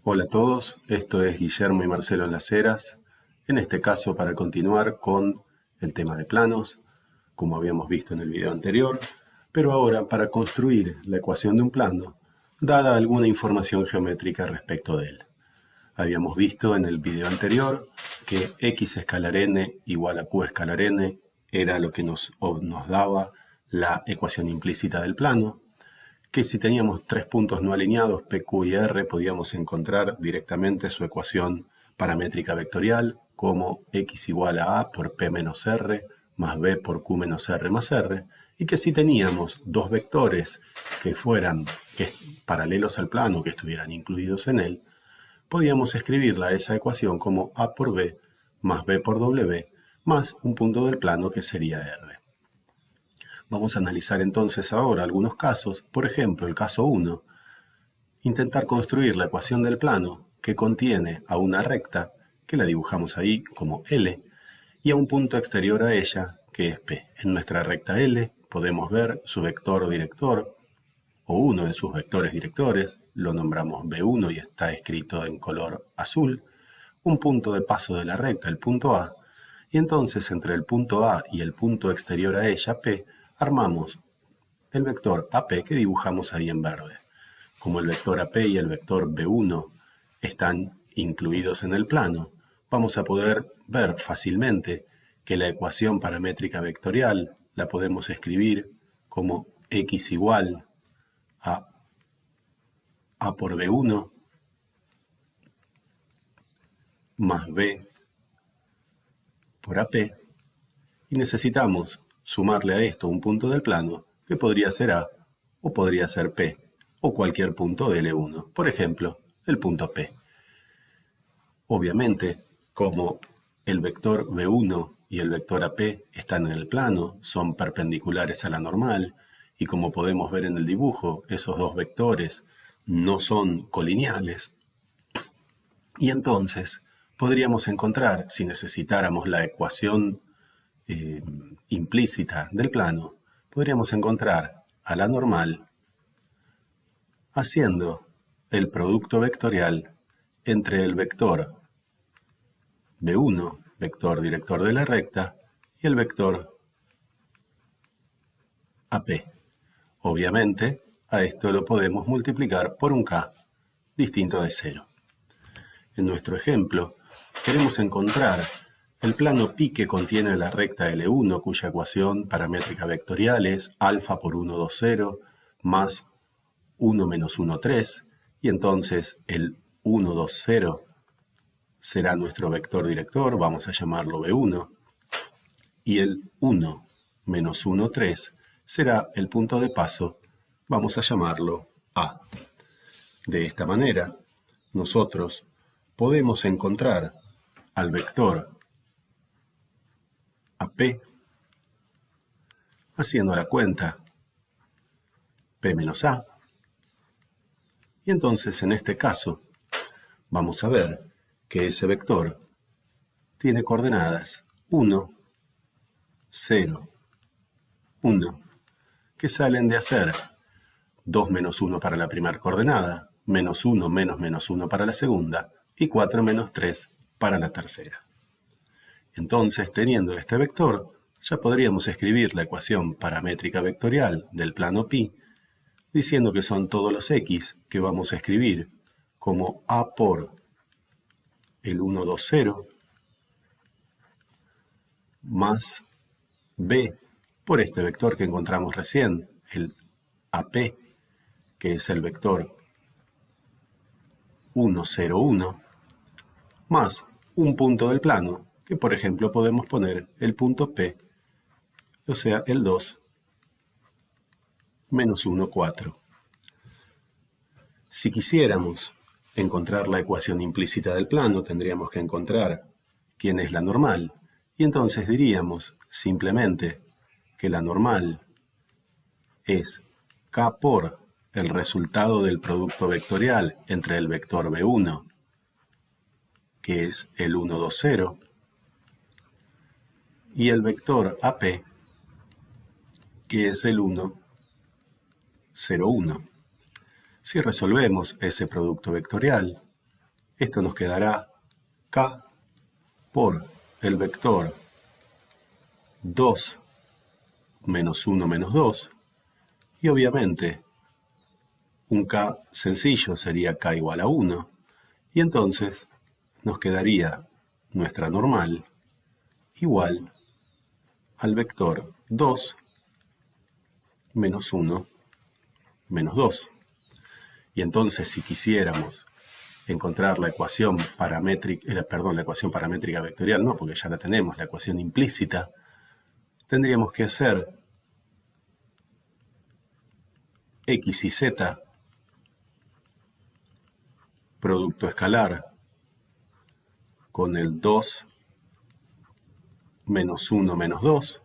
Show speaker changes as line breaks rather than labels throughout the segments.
Hola a todos, esto es Guillermo y Marcelo en las Heras, en este caso para continuar con el tema de planos, como habíamos visto en el video anterior, pero ahora para construir la ecuación de un plano, dada alguna información geométrica respecto de él. Habíamos visto en el video anterior que x escalar n igual a q escalar n era lo que nos daba la ecuación implícita del plano, que si teníamos tres puntos no alineados, P, Q y R, podíamos encontrar directamente su ecuación paramétrica vectorial como x igual a A por P menos R más B por Q menos R más R, y que si teníamos dos vectores que fueran paralelos al plano, que estuvieran incluidos en él, podíamos escribirla esa ecuación como A por B más B por W más un punto del plano que sería R. Vamos a analizar entonces ahora algunos casos, por ejemplo el caso 1, intentar construir la ecuación del plano que contiene a una recta, que la dibujamos ahí como L, y a un punto exterior a ella, que es P. En nuestra recta L podemos ver su vector director, o uno de sus vectores directores, lo nombramos B1 y está escrito en color azul, un punto de paso de la recta, el punto A, y entonces entre el punto A y el punto exterior a ella, P, armamos el vector AP que dibujamos ahí en verde. Como el vector AP y el vector B1 están incluidos en el plano, vamos a poder ver fácilmente que la ecuación paramétrica vectorial la podemos escribir como x igual a A por B1 más B por AP, y necesitamos sumarle a esto un punto del plano que podría ser A o podría ser P o cualquier punto de L1, por ejemplo, el punto P. Obviamente, como el vector B1 y el vector AP están en el plano, son perpendiculares a la normal, y como podemos ver en el dibujo, esos dos vectores no son colineales, y entonces podríamos encontrar, si necesitáramos la ecuación implícita del plano, podríamos encontrar a la normal haciendo el producto vectorial entre el vector B1, vector director de la recta, y el vector AP. Obviamente, a esto lo podemos multiplicar por un K distinto de 0. En nuestro ejemplo, queremos encontrar el plano pi que contiene la recta L1, cuya ecuación paramétrica vectorial es alfa por 1, 2, 0, más 1 menos 1, 3, y entonces el 1, 2, 0 será nuestro vector director, vamos a llamarlo B1, y el 1 menos 1, 3 será el punto de paso, vamos a llamarlo A. De esta manera, nosotros podemos encontrar al vector AP haciendo la cuenta P menos A, y entonces en este caso vamos a ver que ese vector tiene coordenadas 1, 0, 1, que salen de hacer 2 menos 1 para la primera coordenada, menos 1 menos menos 1 para la segunda, y 4 menos 3 para la tercera. Entonces, teniendo este vector, ya podríamos escribir la ecuación paramétrica vectorial del plano pi, diciendo que son todos los x que vamos a escribir como A por el 1, 2, 0, más B por este vector que encontramos recién, el AP, que es el vector 1, 0, 1, más un punto del plano, que por ejemplo podemos poner el punto P, o sea, el 2, menos 1, 4. Si quisiéramos encontrar la ecuación implícita del plano, tendríamos que encontrar quién es la normal, y entonces diríamos simplemente que la normal es K por el resultado del producto vectorial entre el vector B1, que es el 1, 2, 0, y el vector AP, que es el 1, 0, 1. Si resolvemos ese producto vectorial, esto nos quedará K por el vector 2 menos 1 menos 2, y obviamente un K sencillo sería K igual a 1, y entonces nos quedaría nuestra normal igual al vector 2 menos 1 menos 2. Y entonces si quisiéramos encontrar la ecuación paramétrica, la ecuación paramétrica vectorial, no, porque ya la tenemos, la ecuación implícita, tendríamos que hacer x y z producto escalar con el 2 menos 1 menos 2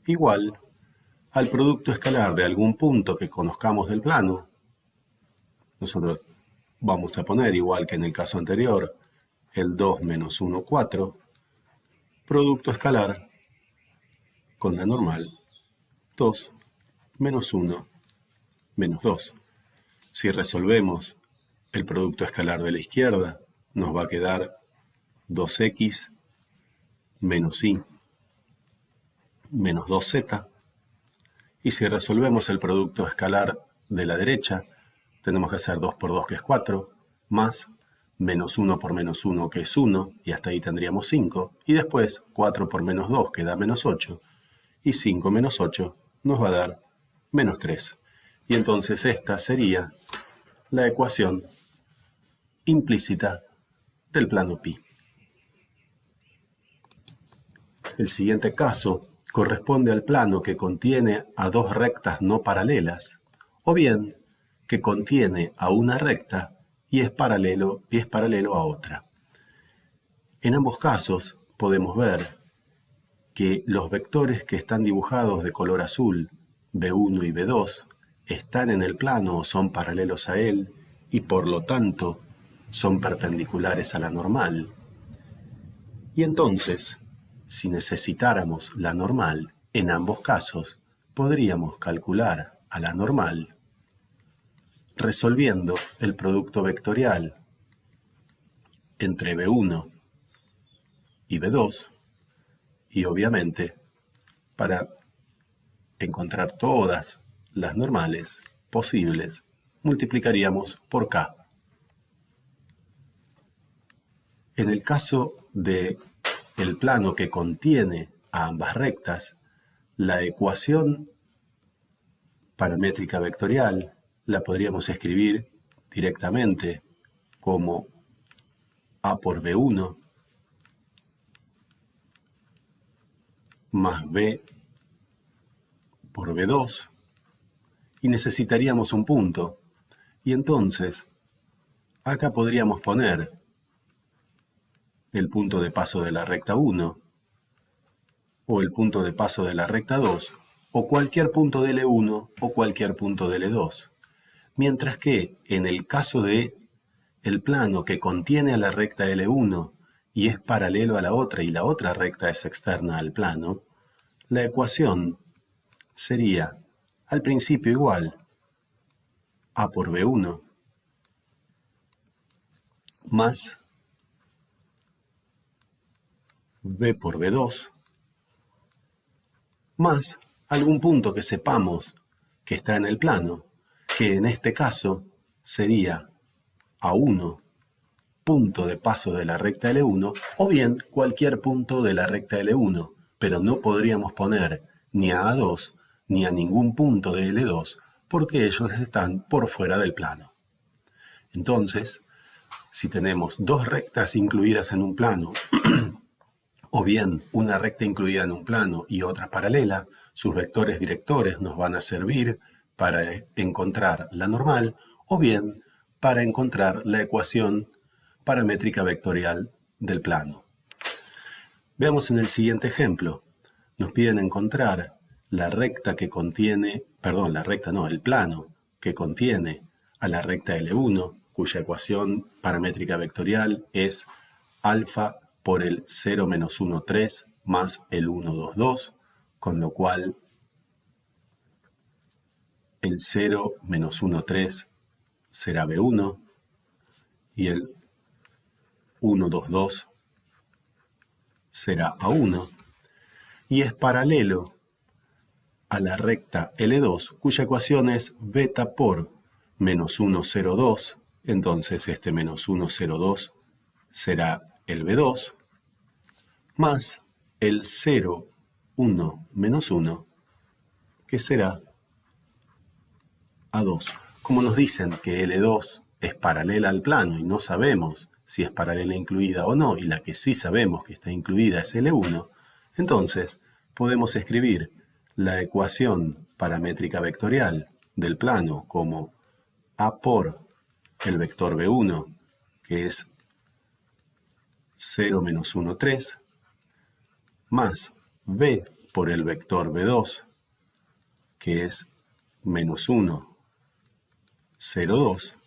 igual al producto escalar de algún punto que conozcamos del plano. Nosotros vamos a poner, igual que en el caso anterior, el 2 menos 1, 4, producto escalar con la normal 2 menos 1 menos 2. Si resolvemos el producto escalar de la izquierda, nos va a quedar 2x menos y menos 2z. Y si resolvemos el producto escalar de la derecha, tenemos que hacer 2 por 2, que es 4, más menos 1 por menos 1, que es 1, y hasta ahí tendríamos 5. Y después 4 por menos 2, que da menos 8. Y 5 menos 8 nos va a dar menos 3. Y entonces esta sería la ecuación implícita del plano pi. El siguiente caso corresponde al plano que contiene a dos rectas no paralelas, o bien que contiene a una recta y es paralelo a otra. En ambos casos podemos ver que los vectores que están dibujados de color azul, B1 y B2, están en el plano o son paralelos a él y por lo tanto son perpendiculares a la normal. Y entonces, si necesitáramos la normal, en ambos casos podríamos calcular a la normal resolviendo el producto vectorial entre B1 y B2, y obviamente para encontrar todas las normales posibles multiplicaríamos por K. En el caso de el plano que contiene a ambas rectas, la ecuación paramétrica vectorial la podríamos escribir directamente como A por B1 más B por B2, y necesitaríamos un punto. Y entonces, acá podríamos poner el punto de paso de la recta 1, o el punto de paso de la recta 2, o cualquier punto de L1 o cualquier punto de L2. Mientras que en el caso de el plano que contiene a la recta L1 y es paralelo a la otra y la otra recta es externa al plano, la ecuación sería al principio igual A por B1 más B por B2 más algún punto que sepamos que está en el plano, que en este caso sería A1, punto de paso de la recta L1, o bien cualquier punto de la recta L1, pero no podríamos poner ni a A2 ni a ningún punto de L2 porque ellos están por fuera del plano. Entonces, si tenemos dos rectas incluidas en un plano, o bien una recta incluida en un plano y otra paralela, sus vectores directores nos van a servir para encontrar la normal, o bien para encontrar la ecuación paramétrica vectorial del plano. Veamos en el siguiente ejemplo. Nos piden encontrar la recta que contiene, el plano que contiene a la recta L1, cuya ecuación paramétrica vectorial es alfa por el 0 menos 1, 3 más el 1, 2, 2, con lo cual el 0 menos 1, 3 será B1, y el 1, 2, 2 será A1 y es paralelo a la recta L2, cuya ecuación es beta por menos 1, 0, 2. Entonces este menos 1, 0, 2 será el B2 más el 0, 1, menos 1, que será A2. Como nos dicen que L2 es paralela al plano y no sabemos si es paralela incluida o no, y la que sí sabemos que está incluida es L1, entonces podemos escribir la ecuación paramétrica vectorial del plano como A por el vector B1, que es 0, menos 1, 3, más B por el vector B2, que es menos 1, 0, 2,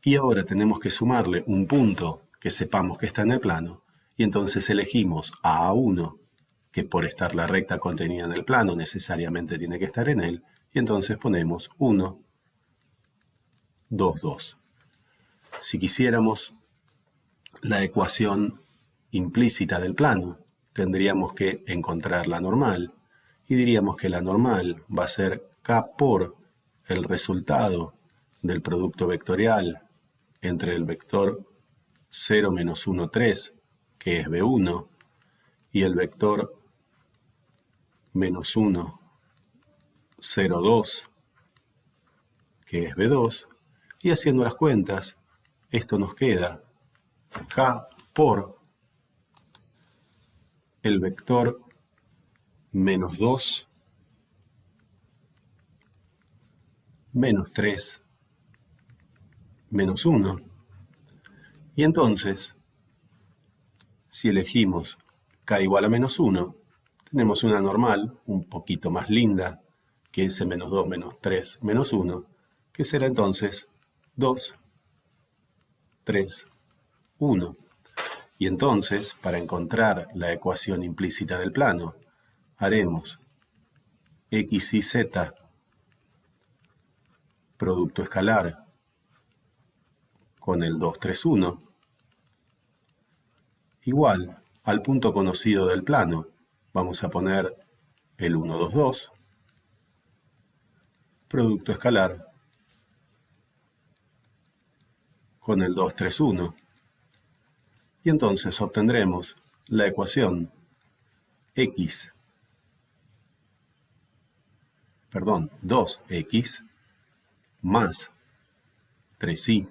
y ahora tenemos que sumarle un punto que sepamos que está en el plano, y entonces elegimos a A1, que por estar la recta contenida en el plano necesariamente tiene que estar en él, y entonces ponemos 1, 2, 2. Si quisiéramos la ecuación implícita del plano, tendríamos que encontrar la normal, y diríamos que la normal va a ser K por el resultado del producto vectorial entre el vector 0, menos 1, 3, que es B1, y el vector menos 1, 0, 2, que es B2, y haciendo las cuentas, esto nos queda K por el vector menos 2, menos 3, menos 1. Y entonces, si elegimos K igual a menos 1, tenemos una normal un poquito más linda que ese menos 2, menos 3, menos 1, que será entonces 2, 3, 1. Y entonces, para encontrar la ecuación implícita del plano, haremos x y z, producto escalar, con el 2, 3, 1, igual al punto conocido del plano. Vamos a poner el 1, 2, 2, producto escalar, con el 2, 3, 1. Y entonces obtendremos la ecuación 2x más 3y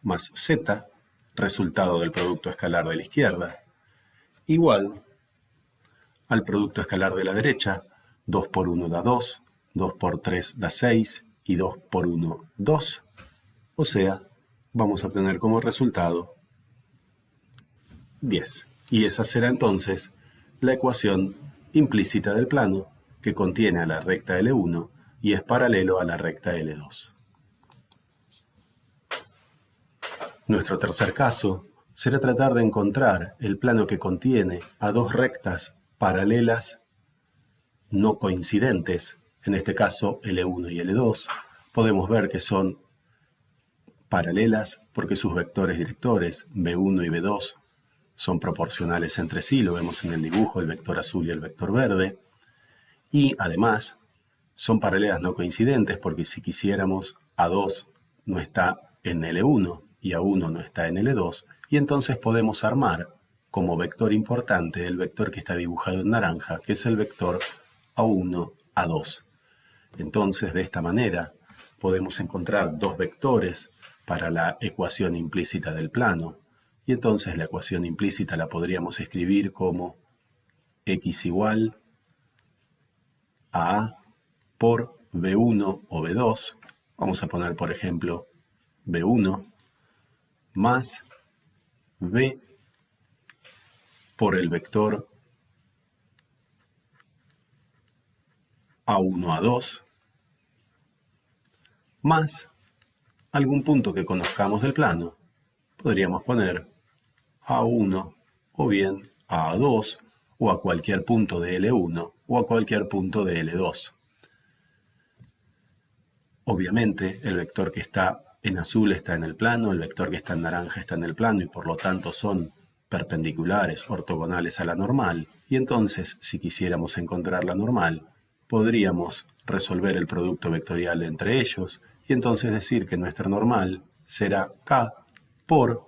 más z, resultado del producto escalar de la izquierda, igual al producto escalar de la derecha. 2 por 1 da 2, 2 por 3 da 6 y 2 por 1, 2. O sea, vamos a obtener como resultado 10. Y esa será entonces la ecuación implícita del plano que contiene a la recta L1 y es paralelo a la recta L2. Nuestro tercer caso será tratar de encontrar el plano que contiene a dos rectas paralelas no coincidentes, en este caso L1 y L2. Podemos ver que son paralelas porque sus vectores directores, B1 y B2, son proporcionales entre sí, lo vemos en el dibujo, el vector azul y el vector verde. Y además son paralelas no coincidentes porque si quisiéramos, A2 no está en L1 y A1 no está en L2, y entonces podemos armar como vector importante el vector que está dibujado en naranja, que es el vector A1, A2. Entonces, de esta manera, podemos encontrar dos vectores para la ecuación implícita del plano, y entonces la ecuación implícita la podríamos escribir como x igual a A por B1 o B2. Vamos a poner, por ejemplo, B1 más B por el vector A1, A2, más algún punto que conozcamos del plano. Podríamos poner A1 o bien a A2 o a cualquier punto de L1 o a cualquier punto de L2. Obviamente el vector que está en azul está en el plano, el vector que está en naranja está en el plano y por lo tanto son perpendiculares, ortogonales a la normal. Y entonces, si quisiéramos encontrar la normal, podríamos resolver el producto vectorial entre ellos y entonces decir que nuestra normal será K por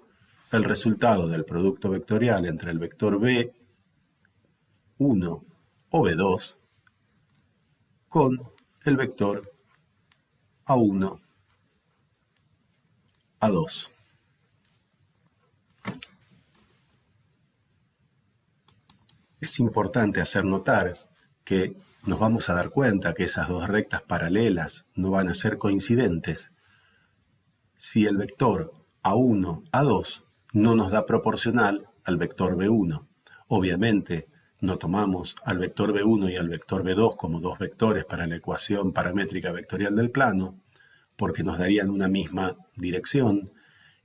el resultado del producto vectorial entre el vector B1 o B2 con el vector A1, A2. Es importante hacer notar que nos vamos a dar cuenta que esas dos rectas paralelas no van a ser coincidentes si el vector A1, A2 no nos da proporcional al vector B1. Obviamente, no tomamos al vector B1 y al vector B2 como dos vectores para la ecuación paramétrica vectorial del plano, porque nos darían una misma dirección,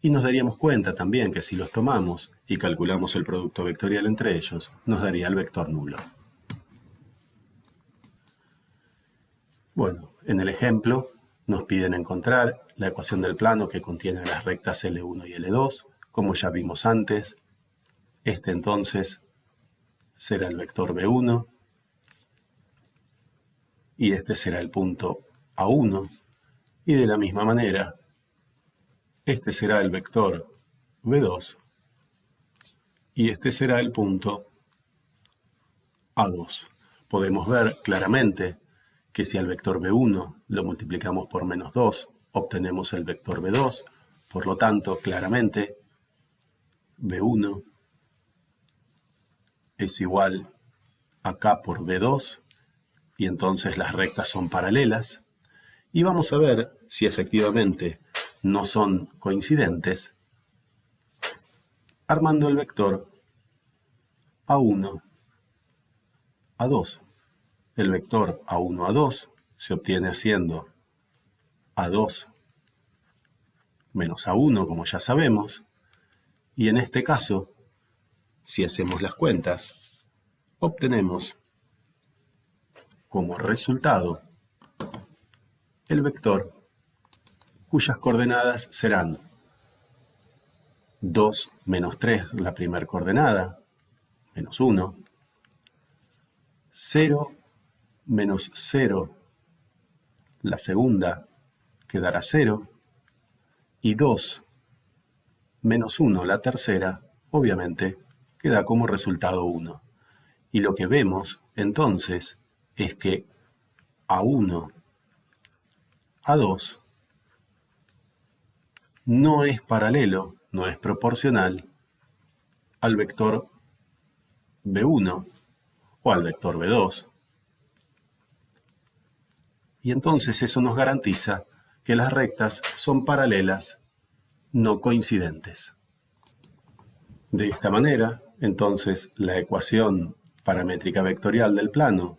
y nos daríamos cuenta también que si los tomamos y calculamos el producto vectorial entre ellos, nos daría el vector nulo. Bueno, en el ejemplo nos piden encontrar la ecuación del plano que contiene las rectas L1 y L2, como ya vimos antes. Este entonces será el vector B1 y este será el punto A1 y de la misma manera este será el vector B2 y este será el punto A2. Podemos ver claramente que si al vector B1 lo multiplicamos por menos 2, obtenemos el vector B2. Por lo tanto, claramente, B1 es igual a K por B2, y entonces las rectas son paralelas. Y vamos a ver si efectivamente no son coincidentes, armando el vector A1, A2. El vector A1, A2 se obtiene haciendo A2 menos A1, como ya sabemos, y en este caso, si hacemos las cuentas, obtenemos como resultado el vector cuyas coordenadas serán 2 menos 3, la primera coordenada, menos 1, 0 menos 0, la segunda, que dará 0, y 2 menos 1, la tercera, obviamente, que da como resultado 1. Y lo que vemos, entonces, es que A1, A2 no es paralelo, no es proporcional al vector B1 o al vector B2. Y entonces eso nos garantiza que las rectas son paralelas, no coincidentes. De esta manera, entonces, la ecuación paramétrica vectorial del plano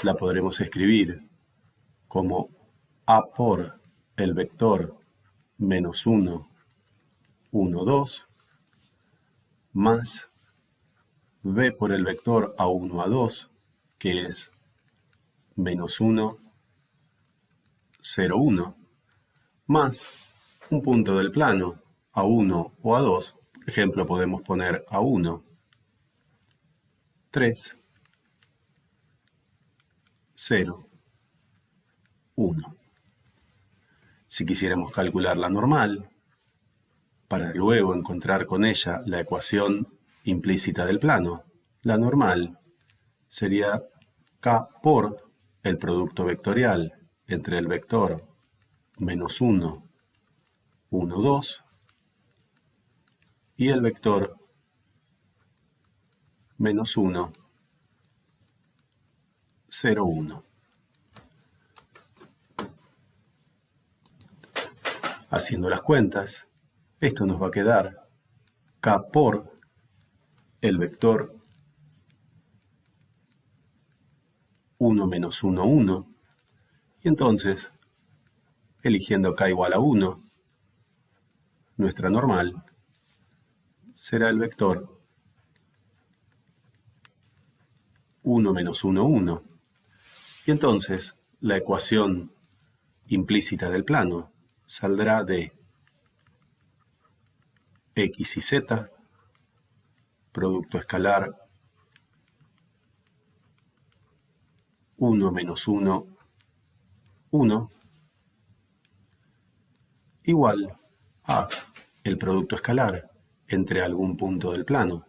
la podremos escribir como A por el vector menos 1, 1, 2, más B por el vector A1, A2, que es menos 1, 0, 1, más un punto del plano, A1 o A2, por ejemplo, podemos poner A1, 3, 0, 1. Si quisiéramos calcular la normal, para luego encontrar con ella la ecuación implícita del plano, la normal sería K por el producto vectorial entre el vector menos 1, 1, 2 y el vector menos 1, 0, 1. Haciendo las cuentas, esto nos va a quedar K por el vector 1 menos 1, 1. Y entonces, eligiendo K igual a 1, nuestra normal será el vector 1 menos 1, 1. Y entonces, la ecuación implícita del plano saldrá de x y z, producto escalar 1 menos 1, 1, igual a el producto escalar entre algún punto del plano.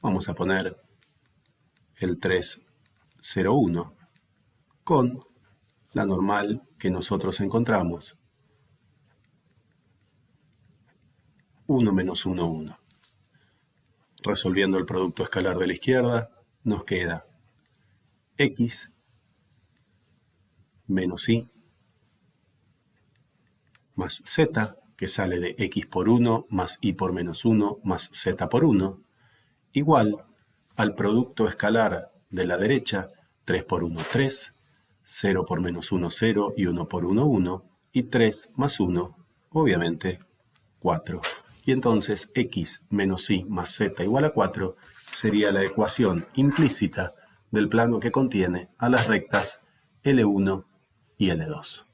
Vamos a poner el 3, 0, 1 con la normal que nosotros encontramos, 1 menos 1, 1. Resolviendo el producto escalar de la izquierda, nos queda x menos y más z, que sale de x por 1 más y por menos 1 más z por 1, igual al producto escalar de la derecha, 3 por 1, 3, 0 por menos 1, 0 y 1 por 1, 1, y 3 más 1, obviamente, 4. Y entonces x menos y más z igual a 4 sería la ecuación implícita del plano que contiene a las rectas L1 y L2.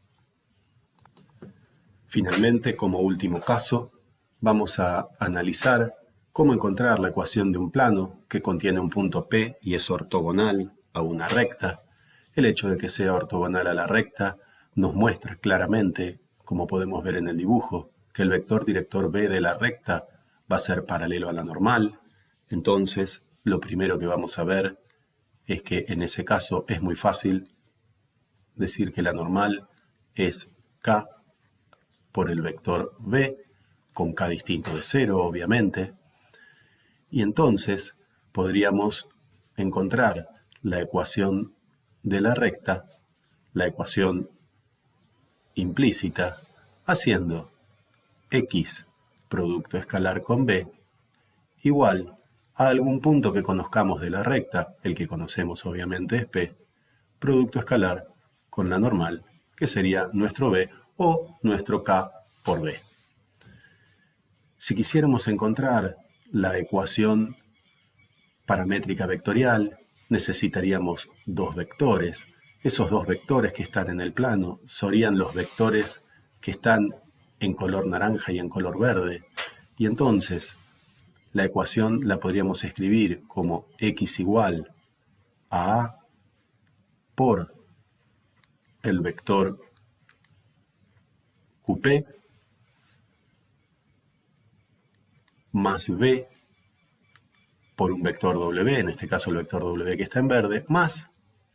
Finalmente, como último caso, vamos a analizar cómo encontrar la ecuación de un plano que contiene un punto P y es ortogonal a una recta. El hecho de que sea ortogonal a la recta nos muestra claramente, como podemos ver en el dibujo, que el vector director B de la recta va a ser paralelo a la normal. Entonces, lo primero que vamos a ver es que en ese caso es muy fácil decir que la normal es K por el vector B, con K distinto de 0, obviamente. Y entonces podríamos encontrar la ecuación de la recta, la ecuación implícita, haciendo x producto escalar con b igual a algún punto que conozcamos de la recta, el que conocemos obviamente es p, producto escalar con la normal, que sería nuestro b o nuestro k por b. Si quisiéramos encontrar la ecuación paramétrica vectorial, necesitaríamos dos vectores. Esos dos vectores que están en el plano serían los vectores que están en color naranja y en color verde. Y entonces la ecuación la podríamos escribir como x igual a A por el vector QP más B por un vector W, en este caso el vector W que está en verde, más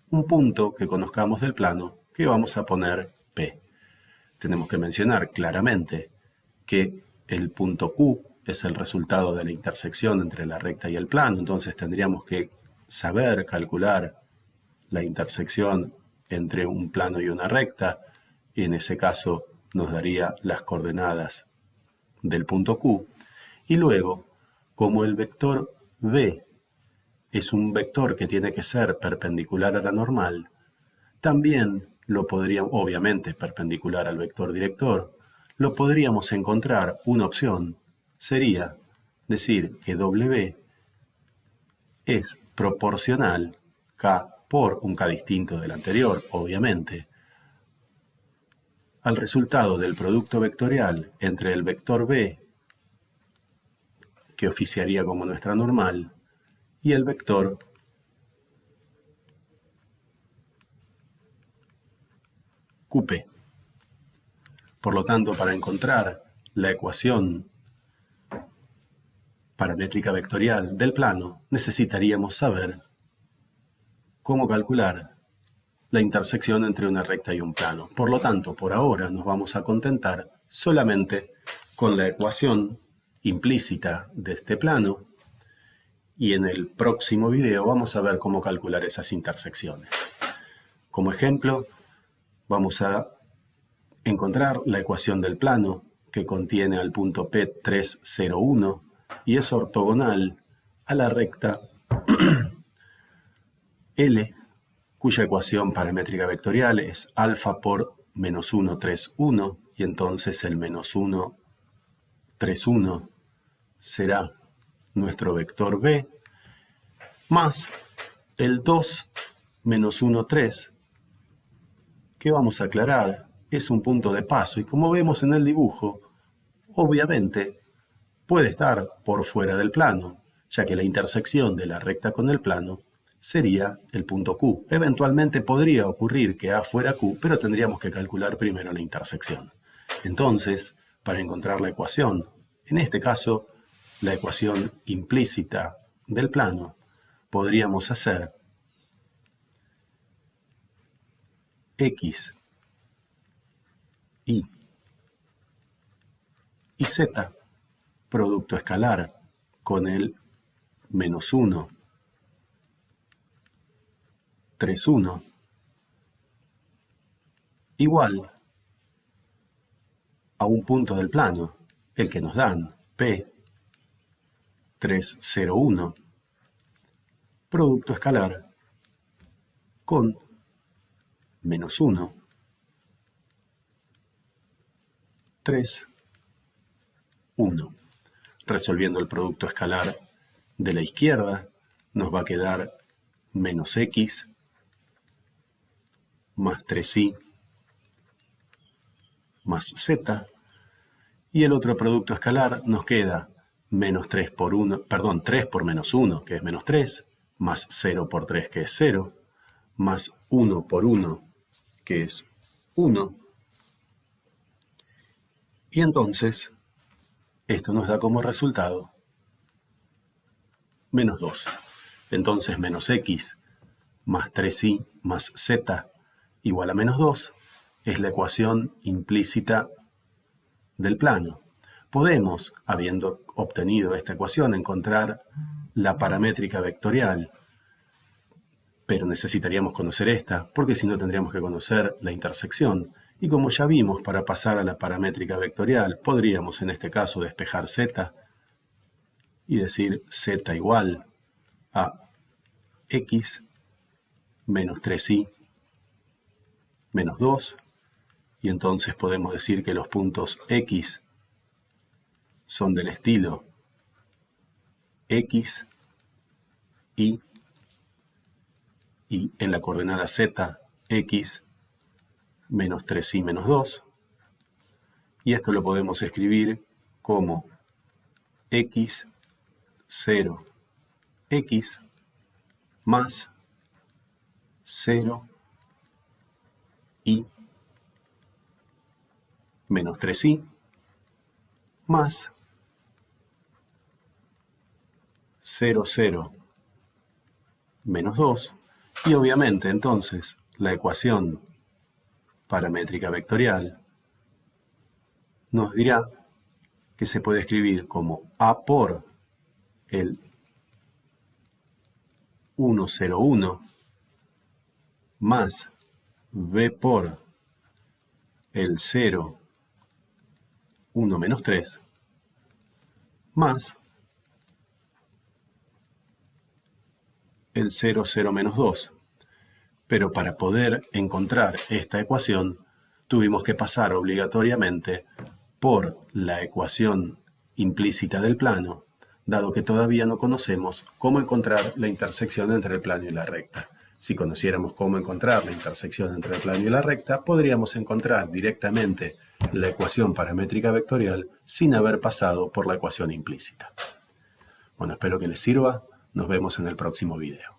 un punto que conozcamos del plano que vamos a poner P. Tenemos que mencionar claramente que el punto Q es el resultado de la intersección entre la recta y el plano, entonces tendríamos que saber calcular la intersección entre un plano y una recta, y en ese caso nos daría las coordenadas del punto Q. Y luego, como el vector B es un vector que tiene que ser perpendicular a la normal, también lo podríamos, obviamente perpendicular al vector director, lo podríamos encontrar, una opción sería decir que W es proporcional K por un K distinto del anterior, obviamente, al resultado del producto vectorial entre el vector B, que oficiaría como nuestra normal, y el vector QP. Por lo tanto, para encontrar la ecuación paramétrica vectorial del plano, necesitaríamos saber cómo calcular la intersección entre una recta y un plano. Por lo tanto, por ahora nos vamos a contentar solamente con la ecuación implícita de este plano, y en el próximo video vamos a ver cómo calcular esas intersecciones. Como ejemplo, vamos a encontrar la ecuación del plano que contiene al punto P3, 0, 1 y es ortogonal a la recta L, cuya ecuación paramétrica vectorial es alfa por menos 1, 3, 1, y entonces el menos 1, 3, 1 será nuestro vector B, más el 2 menos 1, 3, que vamos a aclarar es un punto de paso y como vemos en el dibujo, obviamente puede estar por fuera del plano, ya que la intersección de la recta con el plano sería el punto Q. Eventualmente podría ocurrir que A fuera Q, pero tendríamos que calcular primero la intersección. Entonces, para encontrar la ecuación, en este caso, la ecuación implícita del plano, podríamos hacer X, Y y Z, producto escalar con el menos 1, 3, 1, igual a un punto del plano, el que nos dan, P, 3, 0, 1, producto escalar con menos 1, 3, 1. Resolviendo el producto escalar de la izquierda, nos va a quedar menos X más 3Y más Z. Y el otro producto escalar nos queda menos 3 por 1, perdón, 3 por menos 1, que es menos 3, más 0 por 3, que es 0, más 1 por 1, que es 1. Y entonces, esto nos da como resultado menos 2. Entonces, menos X más 3Y más Z igual a menos 2 es la ecuación implícita del plano. Podemos, habiendo obtenido esta ecuación, encontrar la paramétrica vectorial, pero necesitaríamos conocer esta, porque si no tendríamos que conocer la intersección. Y como ya vimos, para pasar a la paramétrica vectorial, podríamos en este caso despejar Z y decir Z igual a X menos 3Y menos 2, y entonces podemos decir que los puntos X son del estilo X, Y en la coordenada Z, X menos 3Y menos 2, y esto lo podemos escribir como X, 0, X más 0, Y menos 3Y más 0, 0 menos 2, y obviamente entonces la ecuación paramétrica vectorial nos dirá que se puede escribir como A por el 1, 0, 1 más B por el 0, 1 menos 3 más el 0, 0 menos 2. Pero para poder encontrar esta ecuación, tuvimos que pasar obligatoriamente por la ecuación implícita del plano, dado que todavía no conocemos cómo encontrar la intersección entre el plano y la recta. Si conociéramos cómo encontrar la intersección entre el plano y la recta, podríamos encontrar directamente la ecuación paramétrica vectorial sin haber pasado por la ecuación implícita. Bueno, espero que les sirva. Nos vemos en el próximo video.